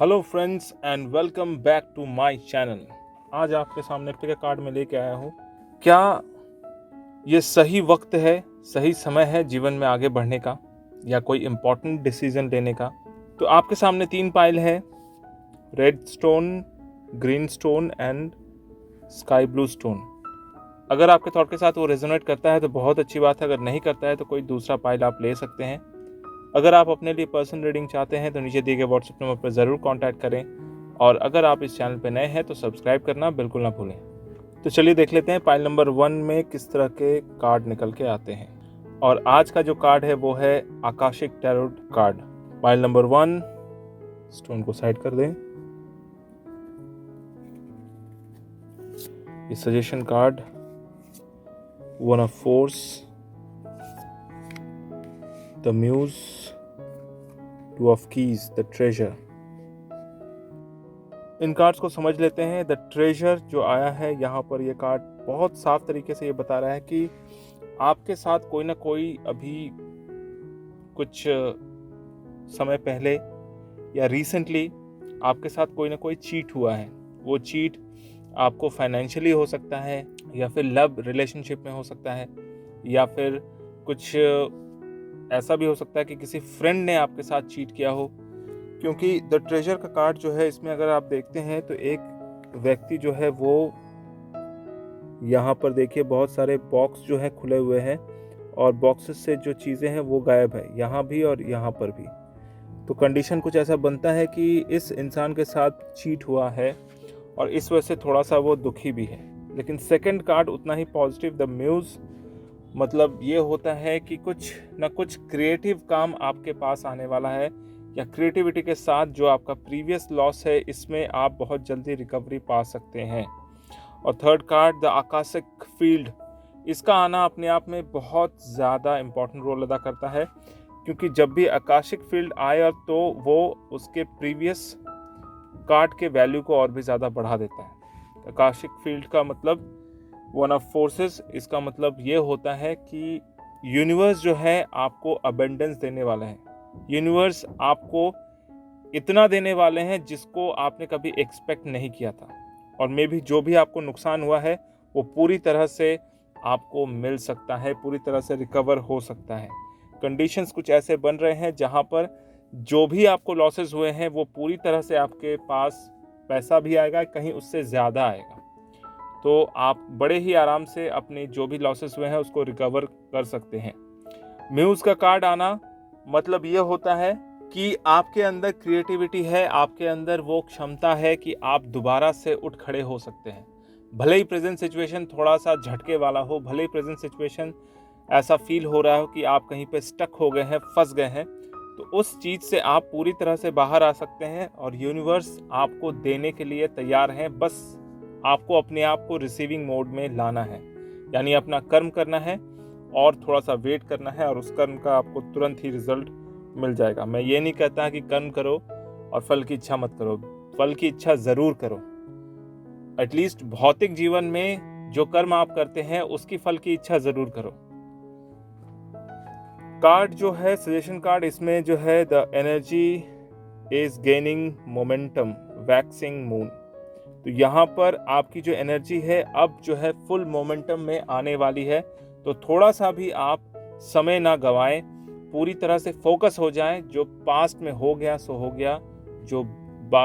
Hello friends and welcome back to my channel. आज आपके सामने पिक कार्ड में लेके आया हूँ। क्या ये सही वक्त है, सही समय है जीवन में आगे बढ़ने का या कोई इम्पोर्टेंट डिसीजन लेने का? तो आपके सामने 3 पाइल है, red stone, green stone and sky blue stone. अगर आपके थॉट के साथ वो रेजोनेट करता है तो बहुत अच्छी बात है, अगर नहीं करता है तो कोई दूसरा पाइल आप ले सकते हैं। अगर आप अपने लिए पर्सनल रीडिंग चाहते हैं तो नीचे दिए गए व्हाट्सएप नंबर पर ज़रूर कांटेक्ट करें, और अगर आप इस चैनल पर नए हैं तो सब्सक्राइब करना बिल्कुल ना भूलें। तो चलिए देख लेते हैं पाइल नंबर 1 में किस तरह के कार्ड निकल के आते हैं। और आज का जो कार्ड है वो है Akashic tarot card. Pile number 1, stone को साइड कर दें। ये suggestion card, 1 of force, the muse, 2 of keys, the treasure. इन कार्ड्स को समझ लेते हैं। द ट्रेजर जो आया है यहाँ पर, ये कार्ड बहुत साफ तरीके से ये बता रहा है कि आपके साथ कोई ना कोई अभी कुछ समय पहले या रिसेंटली आपके साथ कोई ना कोई चीट हुआ है। वो चीट आपको फाइनेंशियली हो सकता है, या फिर लव रिलेशनशिप में हो सकता है, या फिर कुछ ऐसा भी हो सकता है कि किसी फ्रेंड ने आपके साथ चीट किया हो। क्योंकि द ट्रेजर का कार्ड जो है, इसमें अगर आप देखते हैं तो एक व्यक्ति जो है वो यहाँ पर देखिए बहुत सारे बॉक्स जो है खुले हुए हैं, और बॉक्सेस से जो चीज़ें हैं वो गायब है, यहाँ भी और यहाँ पर भी। तो कंडीशन कुछ ऐसा बनता है कि इस इंसान के साथ चीट हुआ है और इस वजह से थोड़ा सा वो दुखी भी है। लेकिन सेकंड कार्ड उतना ही पॉजिटिव, द म्यूज़, मतलब ये होता है कि कुछ ना कुछ क्रिएटिव काम आपके पास आने वाला है, या क्रिएटिविटी के साथ जो आपका प्रीवियस लॉस है इसमें आप बहुत जल्दी रिकवरी पा सकते हैं। और third card, the Akashic field, इसका आना अपने आप में बहुत ज़्यादा इम्पोर्टेंट रोल अदा करता है, क्योंकि जब भी आकाशिक फील्ड आए तो वो उसके प्रीवियस कार्ड के वैल्यू को और भी ज़्यादा बढ़ा देता है। आकाशिक फील्ड का मतलब 1 ऑफ फोर्सेस, इसका मतलब ये होता है कि यूनिवर्स जो है आपको अबेंडेंस देने वाला है। यूनिवर्स आपको इतना देने वाले हैं जिसको आपने कभी एक्सपेक्ट नहीं किया था, और मे भी जो भी आपको नुकसान हुआ है वो पूरी तरह से आपको मिल सकता है, पूरी तरह से रिकवर हो सकता है। कंडीशंस कुछ ऐसे बन रहे हैं जहां पर जो भी आपको लॉसेस हुए हैं वो पूरी तरह से आपके पास पैसा भी आएगा, कहीं उससे ज़्यादा आएगा। तो आप बड़े ही आराम से अपने जो भी लॉसेस हुए हैं उसको रिकवर कर सकते हैं। म्यूज़ का कार्ड आना मतलब ये होता है कि आपके अंदर क्रिएटिविटी है, आपके अंदर वो क्षमता है कि आप दोबारा से उठ खड़े हो सकते हैं। भले ही प्रेजेंट सिचुएशन थोड़ा सा झटके वाला हो, भले ही प्रेजेंट सिचुएशन ऐसा फील हो रहा हो कि आप कहीं पे स्टक हो गए हैं, फंस गए हैं, तो उस चीज़ से आप पूरी तरह से बाहर आ सकते हैं, और यूनिवर्स आपको देने के लिए तैयार है। बस आपको अपने आप को रिसीविंग मोड में लाना है, यानी अपना कर्म करना है और थोड़ा सा वेट करना है, और उस कर्म का आपको तुरंत ही रिजल्ट मिल जाएगा। मैं ये नहीं कहता कि कर्म करो और फल की इच्छा मत करो, फल की इच्छा ज़रूर करो। एटलीस्ट भौतिक जीवन में जो कर्म आप करते हैं उसकी फल की इच्छा ज़रूर करो। कार्ड जो है सजेशन कार्ड, इसमें जो है the energy is gaining momentum, waxing moon. तो यहाँ पर आपकी जो एनर्जी है अब जो है फुल मोमेंटम में आने वाली है। तो थोड़ा सा भी आप समय ना गवाएं, पूरी तरह से फोकस हो जाएं। जो पास्ट में हो गया सो हो गया, जो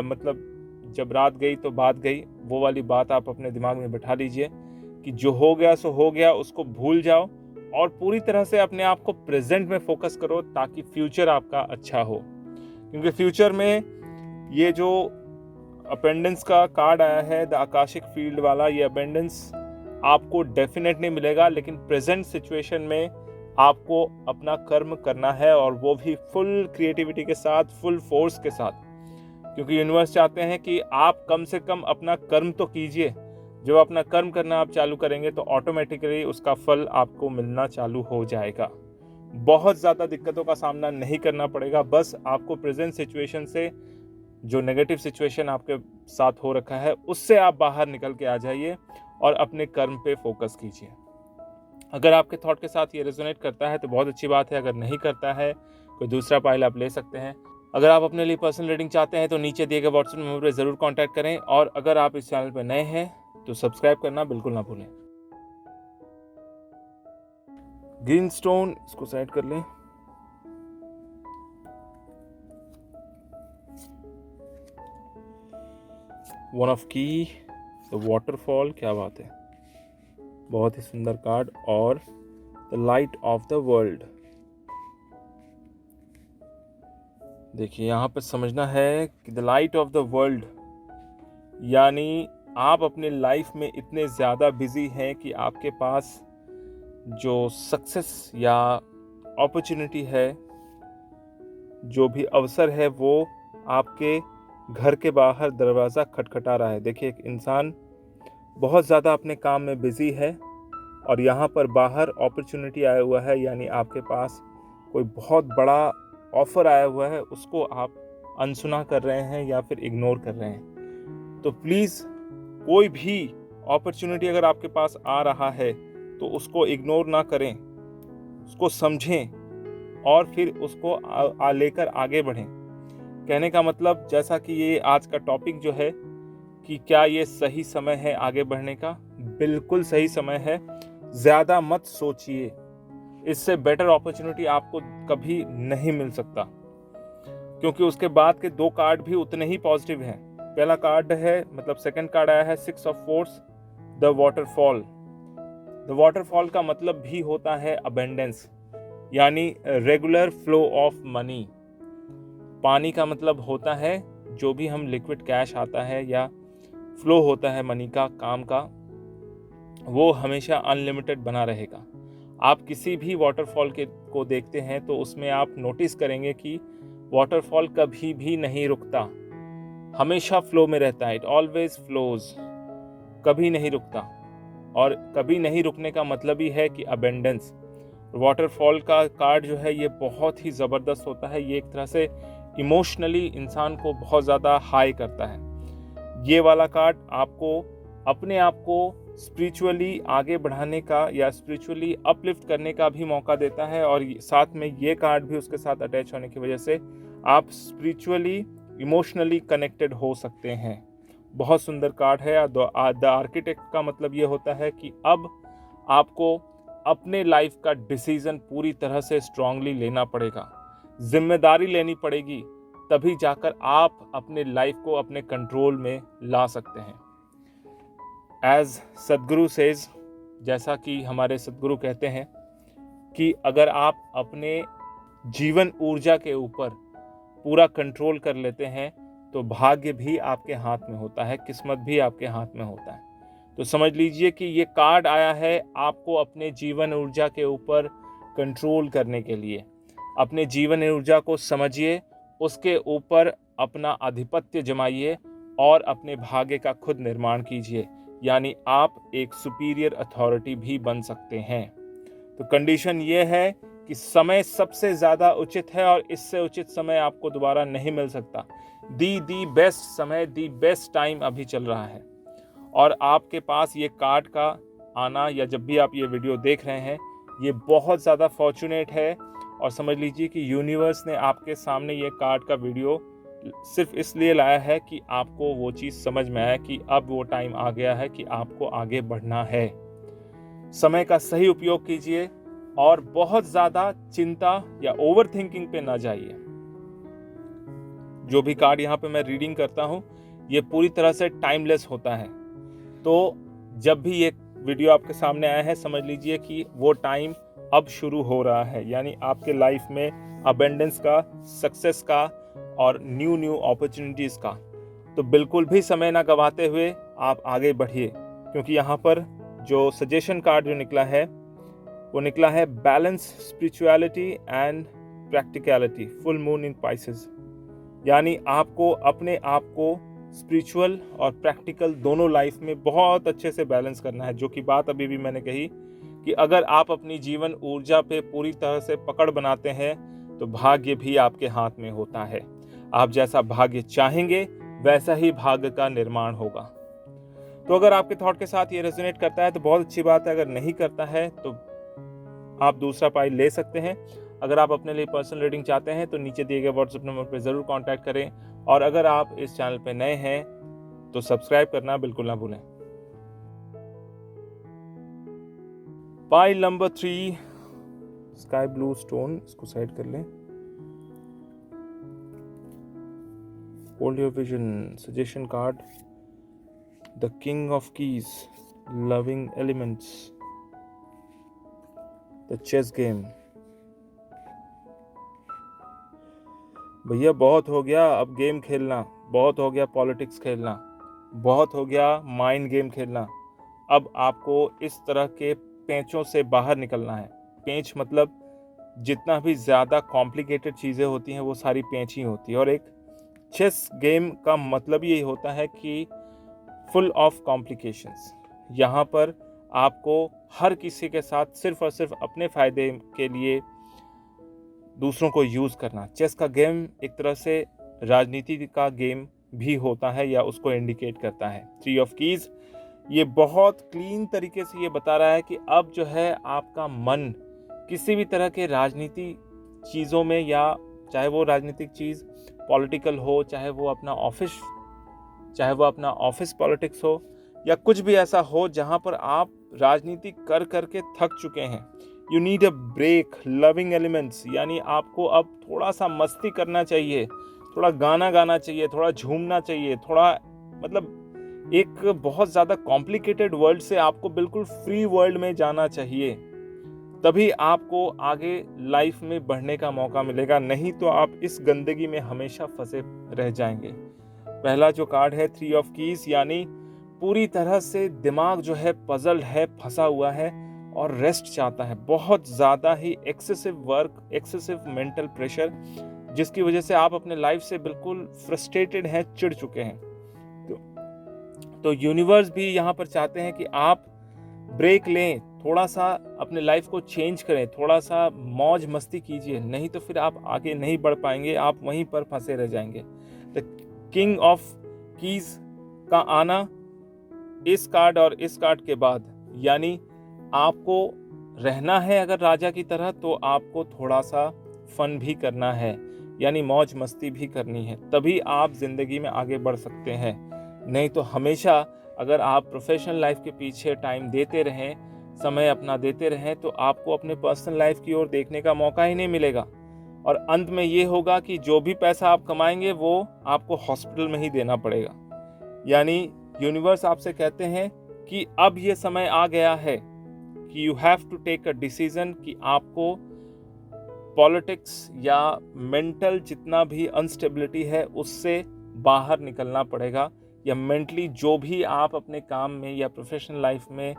मतलब जब रात गई तो बात गई, वो वाली बात आप अपने दिमाग में बैठा लीजिए कि जो हो गया सो हो गया, उसको भूल जाओ और पूरी तरह से अपने आप को प्रेजेंट में फोकस करो, ताकि फ्यूचर आपका अच्छा हो। क्योंकि फ्यूचर में ये जो अबेंडेंस का कार्ड आया है, द आकाशिक फील्ड वाला, ये अबेंडेंस आपको डेफिनेटली मिलेगा, लेकिन प्रेजेंट सिचुएशन में आपको अपना कर्म करना है, और वो भी फुल क्रिएटिविटी के साथ, फुल फोर्स के साथ। क्योंकि यूनिवर्स चाहते हैं कि आप कम से कम अपना कर्म तो कीजिए। जब अपना कर्म करना आप चालू करेंगे तो ऑटोमेटिकली उसका फल आपको मिलना चालू हो जाएगा। बहुत ज़्यादा दिक्कतों का सामना नहीं करना पड़ेगा, बस आपको प्रेजेंट सिचुएशन से, जो नेगेटिव सिचुएशन आपके साथ हो रखा है, उससे आप बाहर निकल के आ जाइए और अपने कर्म पे फोकस कीजिए। अगर आपके थॉट के साथ ये रेजोनेट करता है तो बहुत अच्छी बात है, अगर नहीं करता है कोई दूसरा पाइल आप ले सकते हैं। अगर आप अपने लिए पर्सनल रीडिंग चाहते हैं तो नीचे दिए गए व्हाट्सएप नंबर पर ज़रूर कांटेक्ट करें, और अगर आप इस चैनल पर नए हैं तो सब्सक्राइब करना बिल्कुल ना भूलें। ग्रीन स्टोन, इसको साइड कर लें। वन ऑफ की, द वाटरफॉल, क्या बात है, बहुत ही सुंदर कार्ड। और the light of the world. देखिए यहाँ पर समझना है कि the light of the world यानी आप अपने लाइफ में इतने ज़्यादा बिजी हैं कि आपके पास जो सक्सेस या अपॉर्चुनिटी है, जो भी अवसर है, वो आपके घर के बाहर दरवाज़ा खटखटा रहा है। देखिए, एक इंसान बहुत ज़्यादा अपने काम में बिजी है और यहाँ पर बाहर अपॉर्चुनिटी आया हुआ है, यानी आपके पास कोई बहुत बड़ा ऑफर आया हुआ है, उसको आप अनसुना कर रहे हैं या फिर इग्नोर कर रहे हैं। तो प्लीज़, कोई भी अपॉर्चुनिटी अगर आपके पास आ रहा है तो उसको इग्नोर ना करें, उसको समझें और फिर उसको लेकर आगे बढ़ें। कहने का मतलब, जैसा कि ये आज का टॉपिक जो है कि क्या ये सही समय है आगे बढ़ने का, बिल्कुल सही समय है। ज़्यादा मत सोचिए, इससे बेटर अपॉर्चुनिटी आपको कभी नहीं मिल सकता, क्योंकि उसके बाद के दो कार्ड भी उतने ही पॉजिटिव हैं। पहला कार्ड है, मतलब सेकंड कार्ड आया है, 6 of force, the waterfall. The waterfall का मतलब भी होता है अबेंडेंस, यानी रेगुलर फ्लो ऑफ मनी। पानी का मतलब होता है जो भी हम लिक्विड कैश आता है या फ्लो होता है मनी का, काम का, वो हमेशा अनलिमिटेड बना रहेगा। आप किसी भी वाटरफॉल को देखते हैं तो उसमें आप नोटिस करेंगे कि वाटरफॉल कभी भी नहीं रुकता, हमेशा फ्लो में रहता है। इट ऑलवेज फ्लोज, कभी नहीं रुकता। और कभी नहीं रुकने का मतलब ही है कि अबेंडेंस। वाटरफॉल का कार्ड जो है ये बहुत ही ज़बरदस्त होता है। ये एक तरह से इमोशनली इंसान को बहुत ज़्यादा हाई करता है। ये वाला कार्ड आपको अपने आप को स्पिरिचुअली आगे बढ़ाने का या स्पिरिचुअली अपलिफ्ट करने का भी मौका देता है, और साथ में ये कार्ड भी उसके साथ अटैच होने की वजह से आप स्पिरिचुअली, इमोशनली कनेक्टेड हो सकते हैं। बहुत सुंदर कार्ड है। द आर्किटेक्ट का मतलब ये होता है कि अब आपको अपने लाइफ का डिसीजन पूरी तरह से स्ट्रांगली लेना पड़ेगा, जिम्मेदारी लेनी पड़ेगी, तभी जाकर आप अपने लाइफ को अपने कंट्रोल में ला सकते हैं। एज सदगुरु सेज, जैसा कि हमारे सदगुरु कहते हैं कि अगर आप अपने जीवन ऊर्जा के ऊपर पूरा कंट्रोल कर लेते हैं तो भाग्य भी आपके हाथ में होता है, किस्मत भी आपके हाथ में होता है। तो समझ लीजिए कि ये कार्ड आया है आपको अपने जीवन ऊर्जा के ऊपर कंट्रोल करने के लिए। अपने जीवन ऊर्जा को समझिए, उसके ऊपर अपना आधिपत्य जमाइए और अपने भाग्य का खुद निर्माण कीजिए, यानी आप एक सुपीरियर अथॉरिटी भी बन सकते हैं। तो कंडीशन ये है कि समय सबसे ज़्यादा उचित है और इससे उचित समय आपको दोबारा नहीं मिल सकता। दी बेस्ट समय, दी बेस्ट टाइम अभी चल रहा है, और आपके पास ये कार्ड का आना, या जब भी आप ये वीडियो देख रहे हैं, ये बहुत ज़्यादा फॉर्चुनेट है। और समझ लीजिए कि यूनिवर्स ने आपके सामने ये कार्ड का वीडियो सिर्फ इसलिए लाया है कि आपको वो चीज़ समझ में आए कि अब वो टाइम आ गया है कि आपको आगे बढ़ना है। समय का सही उपयोग कीजिए और बहुत ज़्यादा चिंता या ओवर थिंकिंग पे ना जाइए। जो भी कार्ड यहाँ पे मैं रीडिंग करता हूँ ये पूरी तरह से टाइमलेस होता है। तो जब भी ये वीडियो आपके सामने आया है, समझ लीजिए कि वो टाइम अब शुरू हो रहा है, यानी आपके लाइफ में अबेंडेंस का, सक्सेस का और न्यू अपॉर्चुनिटीज़ का। तो बिल्कुल भी समय ना गंवाते हुए आप आगे बढ़िए, क्योंकि यहाँ पर जो सजेशन कार्ड जो निकला है वो निकला है balance spirituality and practicality, full moon in Pisces. यानी आपको अपने आप को स्पिरिचुअल और प्रैक्टिकल दोनों लाइफ में बहुत अच्छे से बैलेंस करना है। जो कि बात अभी भी मैंने कही कि अगर आप अपनी जीवन ऊर्जा पे पूरी तरह से पकड़ बनाते हैं तो भाग्य भी आपके हाथ में होता है। आप जैसा भाग्य चाहेंगे वैसा ही भाग्य का निर्माण होगा। तो अगर आपके थॉट के साथ ये रेजोनेट करता है तो बहुत अच्छी बात है, अगर नहीं करता है तो आप दूसरा पाई ले सकते हैं। अगर आप अपने लिए पर्सनल रीडिंग चाहते हैं तो नीचे दिए गए व्हाट्सएप नंबर पर ज़रूर कॉन्टैक्ट करें, और अगर आप इस चैनल पर नए हैं तो सब्सक्राइब करना बिल्कुल ना भूलें। Pile number 3, sky blue stone, इसको साइड कर लें। Hold your vision, suggestion card, the king of keys, loving elements, the chess game. भैया बहुत हो गया अब गेम खेलना, बहुत हो गया पॉलिटिक्स खेलना, बहुत हो गया माइंड गेम खेलना। अब आपको इस तरह के पेंचों से बाहर निकलना है। पेंच मतलब जितना भी ज़्यादा कॉम्प्लिकेटेड चीज़ें होती हैं वो सारी पेंच ही होती है, और एक चेस गेम का मतलब यही होता है कि फुल ऑफ कॉम्प्लिकेशंस। यहाँ पर आपको हर किसी के साथ सिर्फ और सिर्फ अपने फ़ायदे के लिए दूसरों को यूज़ करना। चेस का गेम एक तरह से राजनीति का गेम भी होता है या उसको इंडिकेट करता है। 3 ऑफ कीज़ ये बहुत क्लीन तरीके से ये बता रहा है कि अब जो है आपका मन किसी भी तरह के राजनीति चीज़ों में, या चाहे वो राजनीतिक चीज़ पॉलिटिकल हो, चाहे वो अपना ऑफिस पॉलिटिक्स हो, या कुछ भी ऐसा हो जहाँ पर आप राजनीति कर करके थक चुके हैं। You need a break, loving elements, यानी आपको अब थोड़ा सा मस्ती करना चाहिए, थोड़ा गाना गाना चाहिए, थोड़ा झूमना चाहिए, थोड़ा मतलब एक बहुत ज़्यादा कॉम्प्लिकेटेड वर्ल्ड से आपको बिल्कुल फ्री वर्ल्ड में जाना चाहिए। तभी आपको आगे लाइफ में बढ़ने का मौका मिलेगा, नहीं तो आप इस गंदगी में हमेशा फंसे रह जाएंगे। पहला जो कार्ड है 3 ऑफ कीज, यानी पूरी तरह से दिमाग जो है पजल है, फंसा हुआ है और रेस्ट चाहता है। बहुत ज़्यादा ही excessive work, excessive mental pressure, जिसकी वजह से आप अपने लाइफ से बिल्कुल फ्रस्ट्रेटेड हैं, चिढ़ चुके हैं। तो यूनिवर्स भी यहाँ पर चाहते हैं कि आप ब्रेक लें, थोड़ा सा अपने लाइफ को चेंज करें, थोड़ा सा मौज मस्ती कीजिए, नहीं तो फिर आप आगे नहीं बढ़ पाएंगे, आप वहीं पर फंसे रह जाएंगे। द किंग ऑफ कीज का आना इस कार्ड और इस कार्ड के बाद, यानी आपको रहना है अगर राजा की तरह तो आपको थोड़ा सा फन भी करना है, यानी मौज मस्ती भी करनी है, तभी आप जिंदगी में आगे बढ़ सकते हैं। नहीं तो हमेशा अगर आप प्रोफेशनल लाइफ के पीछे टाइम देते रहें, समय अपना देते रहें, तो आपको अपने पर्सनल लाइफ की ओर देखने का मौका ही नहीं मिलेगा, और अंत में ये होगा कि जो भी पैसा आप कमाएंगे वो आपको हॉस्पिटल में ही देना पड़ेगा। यानी यूनिवर्स आपसे कहते हैं कि अब ये समय आ गया है कि you have to take a decision, कि आपको पॉलिटिक्स या मेंटल जितना भी अनस्टेबिलिटी है उससे बाहर निकलना पड़ेगा, या मेंटली जो भी आप अपने काम में या प्रोफेशनल लाइफ में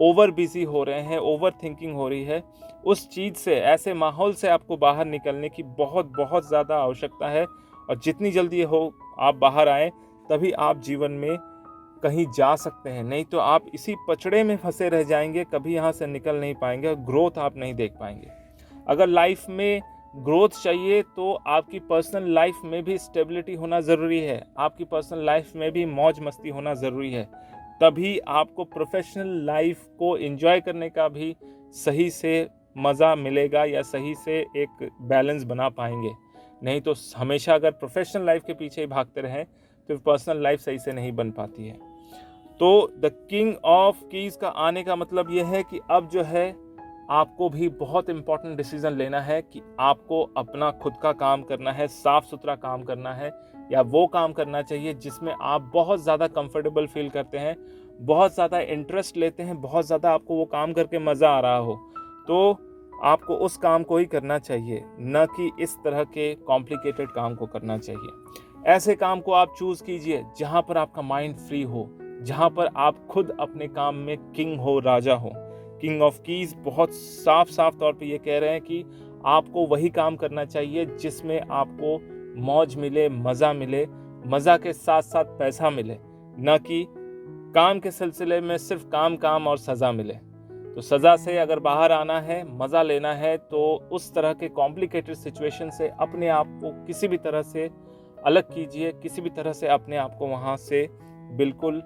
ओवर बिजी हो रहे हैं, ओवर थिंकिंग हो रही है, उस चीज़ से, ऐसे माहौल से आपको बाहर निकलने की बहुत बहुत ज़्यादा आवश्यकता है। और जितनी जल्दी हो आप बाहर आएँ, तभी आप जीवन में कहीं जा सकते हैं, नहीं तो आप इसी पचड़े में फंसे रह जाएंगे, कभी यहाँ से निकल नहीं पाएंगे और ग्रोथ आप नहीं देख पाएंगे। अगर लाइफ में ग्रोथ चाहिए तो आपकी पर्सनल लाइफ में भी स्टेबिलिटी होना ज़रूरी है, आपकी पर्सनल लाइफ में भी मौज मस्ती होना ज़रूरी है, तभी आपको प्रोफेशनल लाइफ को एंजॉय करने का भी सही से मज़ा मिलेगा, या सही से एक बैलेंस बना पाएंगे। नहीं तो हमेशा अगर प्रोफेशनल लाइफ के पीछे ही भागते रहें तो पर्सनल लाइफ सही से नहीं बन पाती है। तो द किंग ऑफ कीज का आने का मतलब यह है कि अब जो है आपको भी बहुत इंपॉर्टेंट डिसीजन लेना है कि आपको अपना खुद का काम करना है, साफ सुथरा काम करना है, या वो काम करना चाहिए जिसमें आप बहुत ज़्यादा कंफर्टेबल फील करते हैं, बहुत ज़्यादा इंटरेस्ट लेते हैं, बहुत ज़्यादा आपको वो काम करके मज़ा आ रहा हो, तो आपको उस काम को ही करना चाहिए, न कि इस तरह के कॉम्प्लिकेटेड काम को करना चाहिए। ऐसे काम को आप चूज़ कीजिए जहाँ पर आपका माइंड फ्री हो, जहाँ पर आप खुद अपने काम में किंग हो, राजा हो। किंग ऑफ कीज बहुत साफ तौर पे ये कह रहे हैं कि आपको वही काम करना चाहिए जिसमें आपको मौज मिले, मज़ा मिले, मज़ा के साथ साथ पैसा मिले, न कि काम के सिलसिले में सिर्फ काम और सज़ा मिले। तो सज़ा से अगर बाहर आना है, मज़ा लेना है, तो उस तरह के कॉम्प्लिकेटेड सिचुएशन से अपने आप को किसी भी तरह से अलग कीजिए, किसी भी तरह से अपने आप को वहाँ से बिल्कुल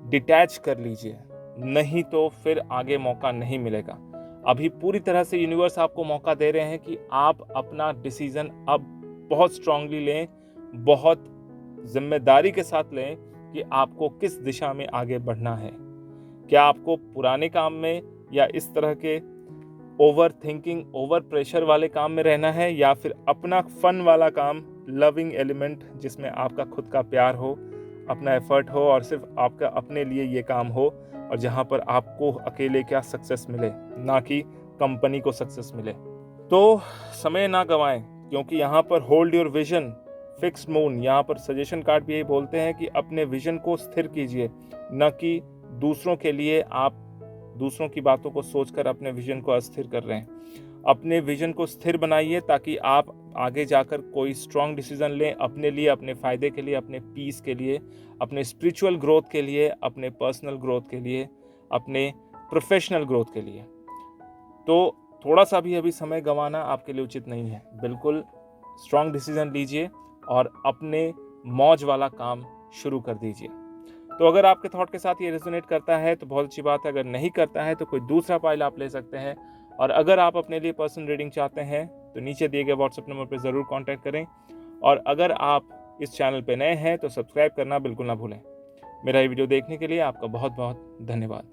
डिटैच कर लीजिए, नहीं तो फिर आगे मौका नहीं मिलेगा। अभी पूरी तरह से यूनिवर्स आपको मौका दे रहे हैं कि आप अपना डिसीजन अब बहुत स्ट्रांगली लें, बहुत जिम्मेदारी के साथ लें कि आपको किस दिशा में आगे बढ़ना है। क्या आपको पुराने काम में या इस तरह के ओवर थिंकिंग, ओवर प्रेशर वाले काम में रहना है, या फिर अपना फन वाला काम, लविंग एलिमेंट जिसमें आपका खुद का प्यार हो, अपना एफर्ट हो और सिर्फ आपका अपने लिए ये काम हो, और जहाँ पर आपको अकेले क्या सक्सेस मिले, ना कि कंपनी को सक्सेस मिले। तो समय ना गंवाएं, क्योंकि यहाँ पर hold your vision, fixed moon, यहाँ पर सजेशन कार्ड भी यही बोलते हैं कि अपने विजन को स्थिर कीजिए, न कि दूसरों के लिए आप दूसरों की बातों को सोचकर अपने विजन को अस्थिर कर रहे हैं। अपने विजन को स्थिर बनाइए ताकि आप आगे जाकर कोई स्ट्रांग डिसीजन लें अपने लिए, अपने फ़ायदे के लिए, अपने पीस के लिए, अपने स्पिरिचुअल ग्रोथ के लिए, अपने पर्सनल ग्रोथ के लिए, अपने प्रोफेशनल ग्रोथ के लिए। तो थोड़ा सा भी अभी समय गंवाना आपके लिए उचित नहीं है। बिल्कुल स्ट्रांग डिसीजन लीजिए और अपने मौज वाला काम शुरू कर दीजिए। तो अगर आपके थॉट के साथ ये रेजोनेट करता है तो बहुत अच्छी बात है, अगर नहीं करता है तो कोई दूसरा फाइल आप ले सकते हैं। और अगर आप अपने लिए पर्सनल रीडिंग चाहते हैं तो नीचे दिए गए व्हाट्सएप नंबर पर ज़रूर कांटेक्ट करें। और अगर आप इस चैनल पर नए हैं तो सब्सक्राइब करना बिल्कुल ना भूलें। मेरा ये वीडियो देखने के लिए आपका बहुत बहुत धन्यवाद।